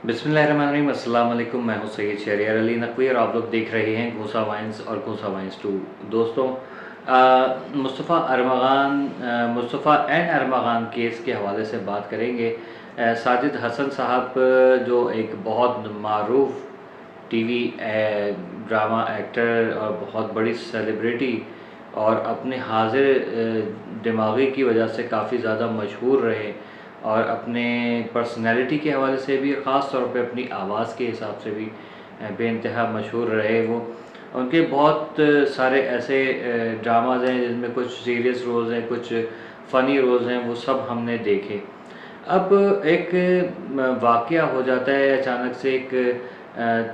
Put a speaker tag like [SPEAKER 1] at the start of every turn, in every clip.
[SPEAKER 1] बिस्मिल्लाहिर्रहमानिर्रहीम, अस्सलाम वालेकुम। मैं हूं सैयद शहरियार अली नकवी और आप लोग देख रहे हैं घोसा वाइन्स और घोसा वाइन्स 2। दोस्तों, मुस्तफ़ा एंड अरमग़ान केस के हवाले से बात करेंगे। साजिद हसन साहब, जो एक बहुत मारूफ टीवी ड्रामा एक्टर और बहुत बड़ी सेलिब्रिटी और अपने हाजिर दिमागी की वजह से काफ़ी ज़्यादा मशहूर रहे और अपने पर्सनैलिटी के हवाले से भी, ख़ास तौर पे अपनी आवाज़ के हिसाब से भी बेइंतहा मशहूर रहे। वो उनके बहुत सारे ऐसे ड्रामाज़ हैं जिनमें कुछ सीरियस रोल्स हैं, कुछ फ़नी रोल्स हैं, वो सब हमने देखे। अब एक वाक़या हो जाता है अचानक से। एक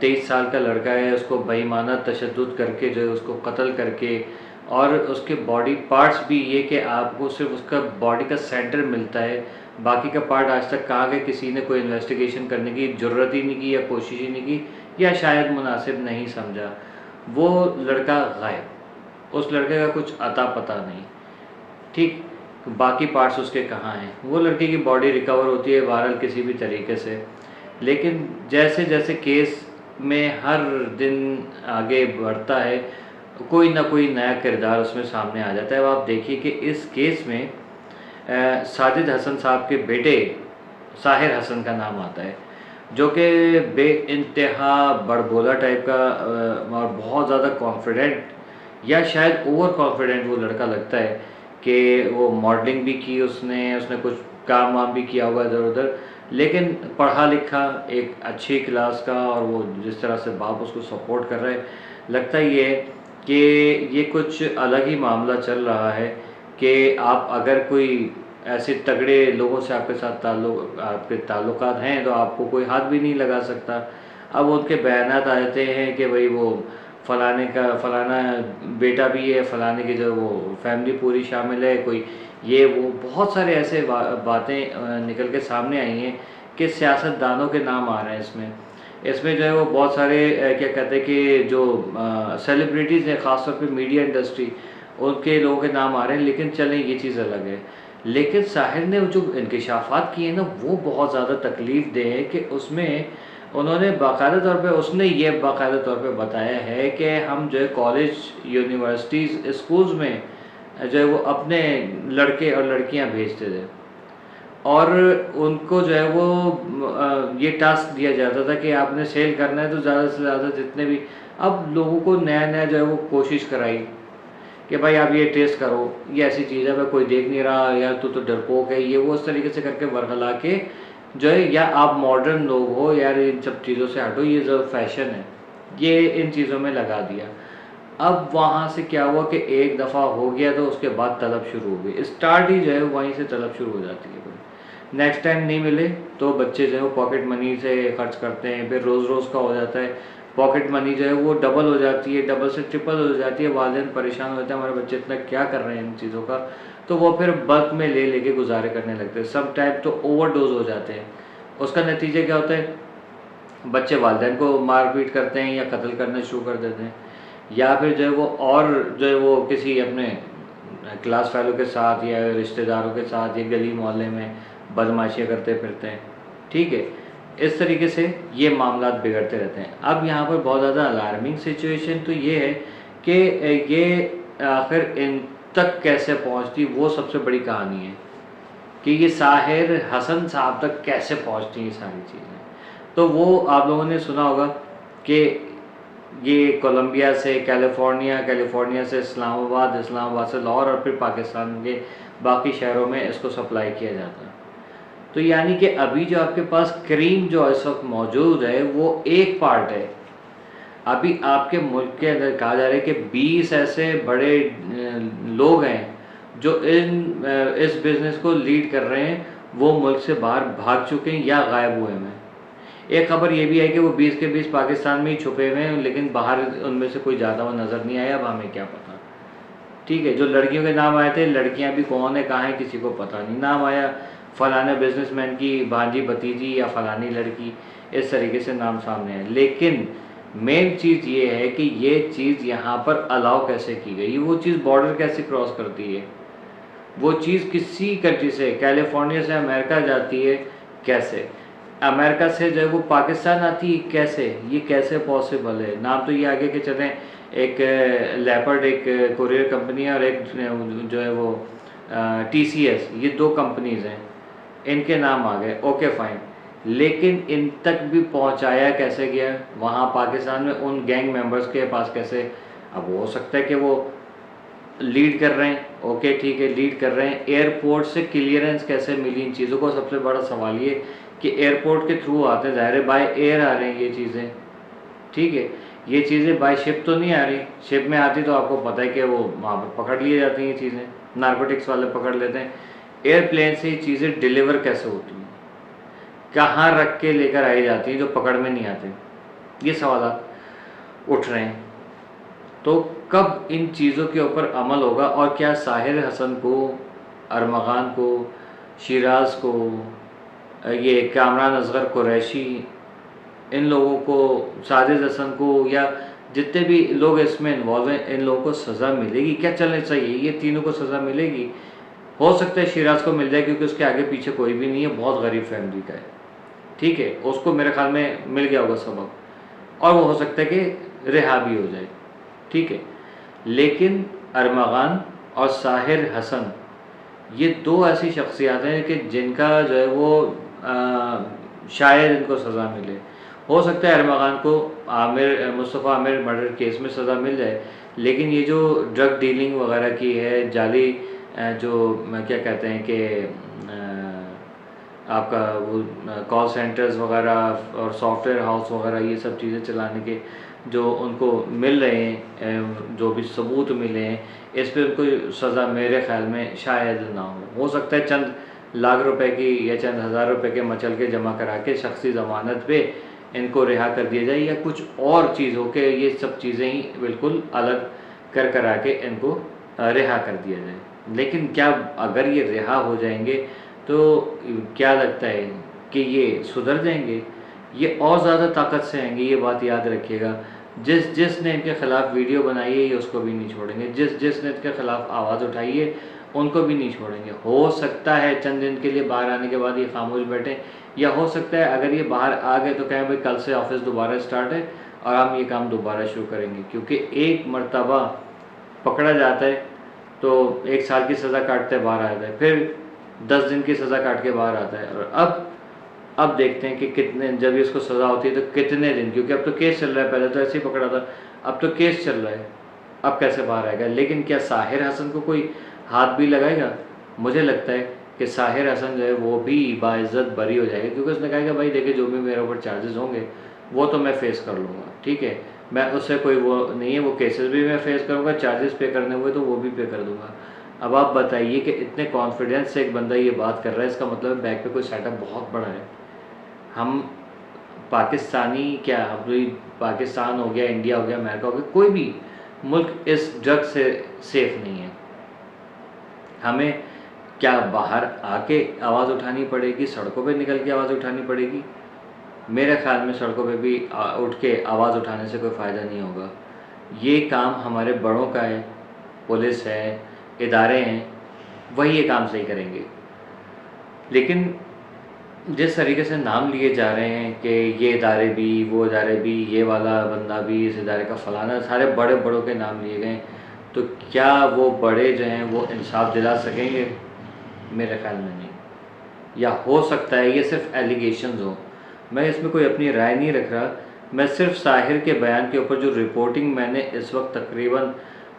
[SPEAKER 1] 23 साल का लड़का है, उसको बेईमाना तशद्दुद करके जो है उसको कत्ल करके, और उसके बॉडी पार्ट्स भी ये कि आपको सिर्फ उसका बॉडी का सेंटर मिलता है, बाकी का पार्ट आज तक कहाँ गया किसी ने कोई इन्वेस्टिगेशन करने की ज़रूरत ही नहीं की या कोशिश ही नहीं की या शायद मुनासिब नहीं समझा। वो लड़का गायब, उस लड़के का कुछ अता पता नहीं। ठीक, बाकी पार्ट्स उसके कहाँ हैं। वो लड़के की बॉडी रिकवर होती है बहरहाल किसी भी तरीके से, लेकिन जैसे जैसे केस में हर दिन आगे बढ़ता है, कोई ना कोई नया किरदार उसमें सामने आ जाता है। अब आप देखिए कि इस केस में साजिद हसन साहब के बेटे साहिर हसन का नाम आता है, जो कि बेइंतहा बड़बोला टाइप का और बहुत ज़्यादा कॉन्फिडेंट या शायद ओवर कॉन्फिडेंट वो लड़का लगता है कि वो मॉडलिंग भी की उसने उसने कुछ काम वाम भी किया हुआ इधर उधर, लेकिन पढ़ा लिखा एक अच्छी क्लास का, और वो जिस तरह से बाप उसको सपोर्ट कर रहा है, लगता ही है कि ये कुछ अलग ही मामला चल रहा है कि आप अगर कोई ऐसे तगड़े लोगों से आपके ताल्लुकात हैं तो आपको कोई हाथ भी नहीं लगा सकता। अब उनके बयानात आ जाते हैं कि भाई वो फलाना बेटा भी है, फलाने की जो वो फैमिली पूरी शामिल है, कोई ये वो बहुत सारे ऐसे बातें निकल के सामने आई हैं कि सियासतदानों के नाम आ रहे हैं इसमें। इसमें जो है वो बहुत सारे क्या कहते हैं कि जो सेलिब्रिटीज़ हैं, ख़ासतौर पे मीडिया इंडस्ट्री, उनके लोगों के नाम आ रहे हैं। लेकिन चलें, ये चीज़ अलग है। लेकिन साहिर ने जो इंकशाफात किए हैं ना, वो बहुत ज़्यादा तकलीफ़ दे हैं कि उसमें उन्होंने बाकायदा तौर पे उसने ये बाकायदा तौर पे बताया है कि हम जो है कॉलेज, यूनिवर्सिटीज़, स्कूल्स में जो है वो अपने लड़के और लड़कियां भेजते थे, और उनको जो है वो ये टास्क दिया जाता था कि आपने सेल करना है तो ज़्यादा से ज़्यादा जितने भी। अब लोगों को नया नया जो है वो कोशिश कराई कि भाई आप ये टेस्ट करो, ये ऐसी चीज़ है, भाई कोई देख नहीं रहा, यार तू तो डरपोक है, ये वो इस तरीके से करके वर्गला के जो है, या आप मॉडर्न लोग हो यार, इन सब चीज़ों से हटो, ये जो फैशन है ये इन चीज़ों में लगा दिया। अब वहाँ से क्या हुआ कि एक दफ़ा हो गया तो उसके बाद तलब शुरू हो गई, स्टार्ट ही जो है वहीं से तलब शुरू हो जाती है। नेक्स्ट टाइम नहीं मिले तो बच्चे जो है वो पॉकेट मनी से खर्च करते हैं, फिर रोज़ रोज़ का हो जाता है, पॉकेट मनी जो है वो डबल हो जाती है, डबल से ट्रिपल हो जाती है। वालिदैन परेशान हो जाते हैं, हमारे बच्चे इतना क्या कर रहे हैं इन चीज़ों का, तो वो फिर बल्क में ले लेके गुजारे करने लगते हैं। सब टाइप तो ओवरडोज हो जाते हैं। उसका नतीजा क्या होता है, बच्चे वालिदैन को मारपीट करते हैं या कत्ल करना शुरू कर देते हैं, या फिर जो है वो और जो है वो किसी अपने क्लास फेलो के साथ या रिश्तेदारों के साथ या गली मोहल्ले में बदमाशियाँ करते फिरते हैं। ठीक है, इस तरीके से ये मामला बिगड़ते रहते हैं। अब यहाँ पर बहुत ज़्यादा अलार्मिंग सिचुएशन तो ये है कि ये आखिर इन तक कैसे पहुँचती, वो सबसे बड़ी कहानी है कि ये साहिर हसन साहब तक कैसे पहुँचती ये सारी चीज़ें। तो वो आप लोगों ने सुना होगा कि ये कोलंबिया से कैलिफोर्निया, कैलिफोर्निया से इस्लामाबाद, इस्लामाबाद से लाहौर और फिर पाकिस्तान के बाकी शहरों में इसको सप्लाई किया जाता है। तो यानी कि अभी जो आपके पास क्रीम जो इस वक्त मौजूद है वो एक पार्ट है। अभी आपके मुल्क के अंदर कहा जा रहा है कि 20 ऐसे बड़े लोग हैं जो इस बिज़नेस को लीड कर रहे हैं, वो मुल्क से बाहर भाग चुके हैं या गायब हुए हैं। एक खबर ये भी है कि वो 20 के 20 पाकिस्तान में ही छुपे हुए हैं, लेकिन बाहर उनमें से कोई ज़्यादा वो नज़र नहीं आया। अब हमें क्या पता। ठीक है, जो लड़कियों के नाम आए थे, लड़कियां भी कौन है कहाँ है किसी को पता नहीं। नाम आया फलाने बिजनेसमैन की भांजी भतीजी या फलानी लड़की, इस तरीके से नाम सामने है। लेकिन मेन चीज़ ये है कि ये चीज़ यहाँ पर अलाउ कैसे की गई, वो चीज़ बॉर्डर कैसे क्रॉस करती है, वो चीज़ किसी कंट्री से, कैलिफोर्निया से अमेरिका जाती है कैसे। अमेरिका से जो है वो पाकिस्तान आती है, कैसे, ये कैसे पॉसिबल है? नाम तो ये आगे के चलें, एक लेपर्ड एक कोरियर कंपनी है, और एक जो है वो TCS, ये 2 कंपनीज हैं, इनके नाम आ गए, ओके फाइन। लेकिन इन तक भी पहुंचाया कैसे गया वहाँ पाकिस्तान में, उन गैंग मेंबर्स के पास कैसे? अब हो सकता है कि वो लीड कर रहे हैं, ओके ठीक है, लीड कर रहे हैं, एयरपोर्ट से क्लियरेंस कैसे मिली इन चीज़ों को? सबसे बड़ा सवाल ये कि एयरपोर्ट के थ्रू आते हैं, ज़ाहिर है बाय एयर आ रहे हैं ये चीज़ें, ठीक है। ये चीज़ें बाय शिप तो नहीं आ रही, शिप में आती तो आपको पता है कि वो वहाँ पर पकड़ लिए जाती हैं, ये चीज़ें नारकोटिक्स वाले पकड़ लेते हैं। एयरप्लेन से ये चीज़ें डिलीवर कैसे होती हैं, कहाँ रख के लेकर आई जाती हैं जो पकड़ में नहीं आते? ये सवाल उठ रहे हैं। तो कब इन चीज़ों के ऊपर अमल होगा? और क्या साहिर हसन को, अरमगान को, शिराज को, ये कामरान असगर कुरैशी, इन लोगों को, साजिद हसन को, या जितने भी लोग इसमें इन्वॉल्व हैं, इन लोगों को सज़ा मिलेगी? क्या चलना चाहिए? ये तीनों को सज़ा मिलेगी? हो सकता है शिराज को मिल जाए क्योंकि उसके आगे पीछे कोई भी नहीं है, बहुत गरीब फैमिली का है, ठीक है, उसको मेरे ख्याल में मिल गया होगा सबक, और वो हो सकता है कि रिहा भी हो जाए, ठीक है। लेकिन अरमगान और साहिर हसन, ये 2 ऐसी शख्सियात हैं कि जिनका जो है वो शायद इनको सज़ा मिले। हो सकता है अरमगान को मुस्तफ़ा आमिर मर्डर केस में सज़ा मिल जाए, लेकिन ये जो ड्रग डीलिंग वगैरह की है, जाली जो क्या कहते हैं कि आपका वो कॉल सेंटर्स वगैरह और सॉफ्टवेयर हाउस वगैरह, ये सब चीज़ें चलाने के जो उनको मिल रहे हैं, जो भी सबूत मिले हैं, इस पे उनको सज़ा मेरे ख़्याल में शायद ना हो सकता है चंद लाख रुपए की या चंद हज़ार रुपए के मचल के जमा करा के शख्सी ज़मानत पे इनको रिहा कर दिया जाए, या कुछ और चीज़ हो के ये सब चीज़ें ही बिल्कुल अलग करा के इनको रिहा कर दिया जाए। लेकिन क्या अगर ये रिहा हो जाएंगे तो क्या लगता है कि ये सुधर जाएंगे? ये और ज़्यादा ताकत से आएंगे, ये बात याद रखिएगा। जिसने इनके ख़िलाफ़ वीडियो बनाई है ये उसको भी नहीं छोड़ेंगे, जिसने इनके ख़िलाफ़ आवाज़ उठाई है उनको भी नहीं छोड़ेंगे। हो सकता है चंद दिन के लिए बाहर आने के बाद ये खामोश बैठे, या हो सकता है अगर ये बाहर आ गए तो कहें भाई कल से ऑफिस दोबारा स्टार्ट है और हम ये काम दोबारा शुरू करेंगे, क्योंकि एक मर्तबा पकड़ा जाता है तो 1 साल की सज़ा काटते बाहर आता है, फिर 10 दिन की सज़ा काट के बाहर आता है, और अब देखते हैं कि कितने, जब इसको सज़ा होती है तो कितने दिन, क्योंकि अब तो केस चल रहा है, पहले तो ऐसे ही पकड़ा था, अब तो केस चल रहा है, अब कैसे बाहर आएगा? लेकिन क्या साहिर हसन को कोई हाथ भी लगाएगा? मुझे लगता है कि साहिर हसन जो है वो भी बाइज़्ज़त बरी हो जाएगा, क्योंकि उसने कहा कि भाई देखिए जो भी मेरे ऊपर चार्जेस होंगे वो तो मैं फ़ेस कर लूँगा, ठीक है, मैं उससे कोई वो नहीं है, वो केसेस भी मैं फ़ेस करूँगा, चार्जेस पे करने हुए तो वो भी पे कर दूँगा। अब आप बताइए कि इतने कॉन्फिडेंस से एक बंदा ये बात कर रहा है, इसका मतलब बैक पे कोई सेटअप बहुत बड़ा है। हम पाकिस्तानी क्या, हम पाकिस्तान हो गया, इंडिया हो गया, अमेरिका हो गया, कोई भी मुल्क इस ड्रग से सेफ़ नहीं है। हमें क्या बाहर आके आवाज़ उठानी पड़ेगी, सड़कों पे निकल के आवाज़ उठानी पड़ेगी? मेरे ख़्याल में सड़कों पे भी उठ के आवाज़ उठाने से कोई फ़ायदा नहीं होगा। ये काम हमारे बड़ों का है, पुलिस है, इदारे हैं, वही ये काम सही करेंगे। लेकिन जिस तरीके से नाम लिए जा रहे हैं कि ये इदारे भी, वो इदारे भी, ये वाला बंदा भी, इस इदारे का फ़लाना, सारे बड़े बड़ों के नाम लिए गए, तो क्या वो बड़े जो हैं वो इंसाफ दिला सकेंगे? मेरे ख़्याल में नहीं। या हो सकता है ये सिर्फ एलिगेशंस हो, मैं इसमें कोई अपनी राय नहीं रख रहा, मैं सिर्फ साहिर के बयान के ऊपर जो रिपोर्टिंग मैंने इस वक्त तकरीबन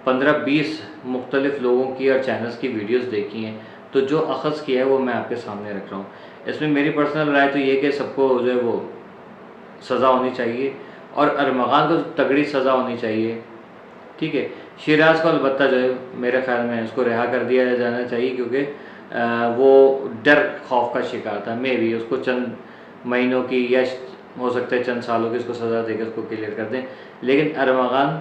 [SPEAKER 1] 15-20 मुख्तलिफ़ लोगों की और चैनल्स की वीडियोस देखी हैं, तो जो अख़ज़ किया है वो मैं आपके सामने रख रहा हूँ। इसमें मेरी पर्सनल राय तो ये कि सबको जो है वो सज़ा होनी चाहिए, और अरमगान को तगड़ी सज़ा होनी चाहिए, ठीक है। शिराज को अलबत्ता जो है मेरे ख़्याल में उसको रिहा कर दिया जाना चाहिए, क्योंकि वो डर खौफ का शिकार था, मे भी उसको चंद महीनों की या हो सकता है चंद सालों की उसको सज़ा देकर उसको क्लियर कर दें। लेकिन अरमगान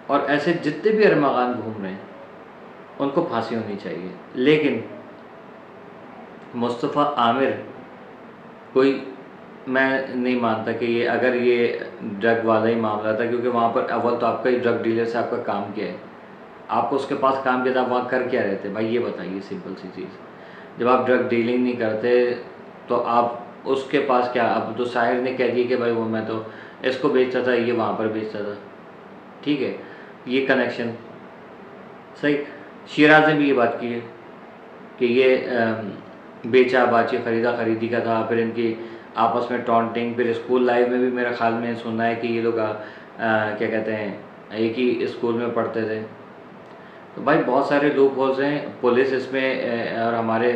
[SPEAKER 1] और ऐसे जितने भी अरमगान घूम रहे हैं उनको फांसी होनी चाहिए। लेकिन मुस्तफ़ा आमिर कोई, मैं नहीं मानता कि ये, अगर ये ड्रग वाला ही मामला था, क्योंकि वहाँ पर अव्वल तो आपका ही ड्रग डीलर से आपका काम क्या है, आपको उसके पास काम किया था, आप वहाँ कर क्या रहे थे भाई, ये बताइए सिंपल सी चीज़। जब आप ड्रग डीलिंग नहीं करते तो आप उसके पास क्या, अब तो साहिर ने कह दिया कि भाई वो मैं तो इसको बेचता था, ये वहाँ पर बेचता था, ठीक है, ये कनेक्शन सही। शिराज ने भी ये बात की है कि ये बेचा बाची ख़रीदा ख़रीदी का था, फिर इनकी आपस में टॉन्टिंग, फिर स्कूल लाइफ में भी मेरा ख्याल में सुना है कि ये लोग क्या कहते हैं एक ही स्कूल में पढ़ते थे। तो भाई बहुत सारे लूप होल्स हैं, पुलिस इसमें और हमारे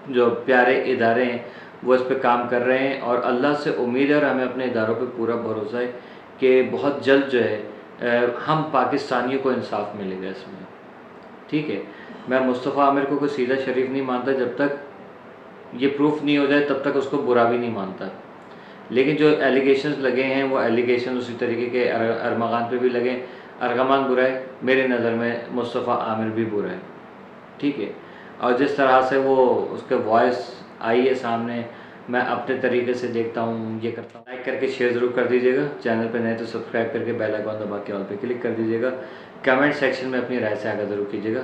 [SPEAKER 1] जो प्यारे इदारे हैं वो इस पे काम कर रहे हैं, और अल्लाह से उम्मीद है और हमें अपने इदारों पे पूरा भरोसा है कि बहुत जल्द जो है हम पाकिस्तानियों को इंसाफ मिलेगा इसमें, ठीक है। मैं मुस्तफ़ा आमिर को कोई सीधा शरीफ नहीं मानता, जब तक ये प्रूफ नहीं हो जाए तब तक उसको बुरा भी नहीं मानता। लेकिन जो एलिगेशंस लगे हैं वो एलिगेशन उसी तरीके के अरमगान पे भी लगे। अरगमान बुरा है, मेरे नज़र में मुस्तफ़ा आमिर भी बुरा है, ठीक है। और जिस तरह से वो उसके वॉइस आई है सामने, मैं अपने तरीके से देखता हूँ, ये करता हूँ। लाइक करके शेयर ज़रूर कर दीजिएगा, चैनल पे नए तो सब्सक्राइब करके बेल आइकॉन दबा के ऑल पे क्लिक कर दीजिएगा। कमेंट सेक्शन में अपनी राय से आगाह ज़रूर कीजिएगा।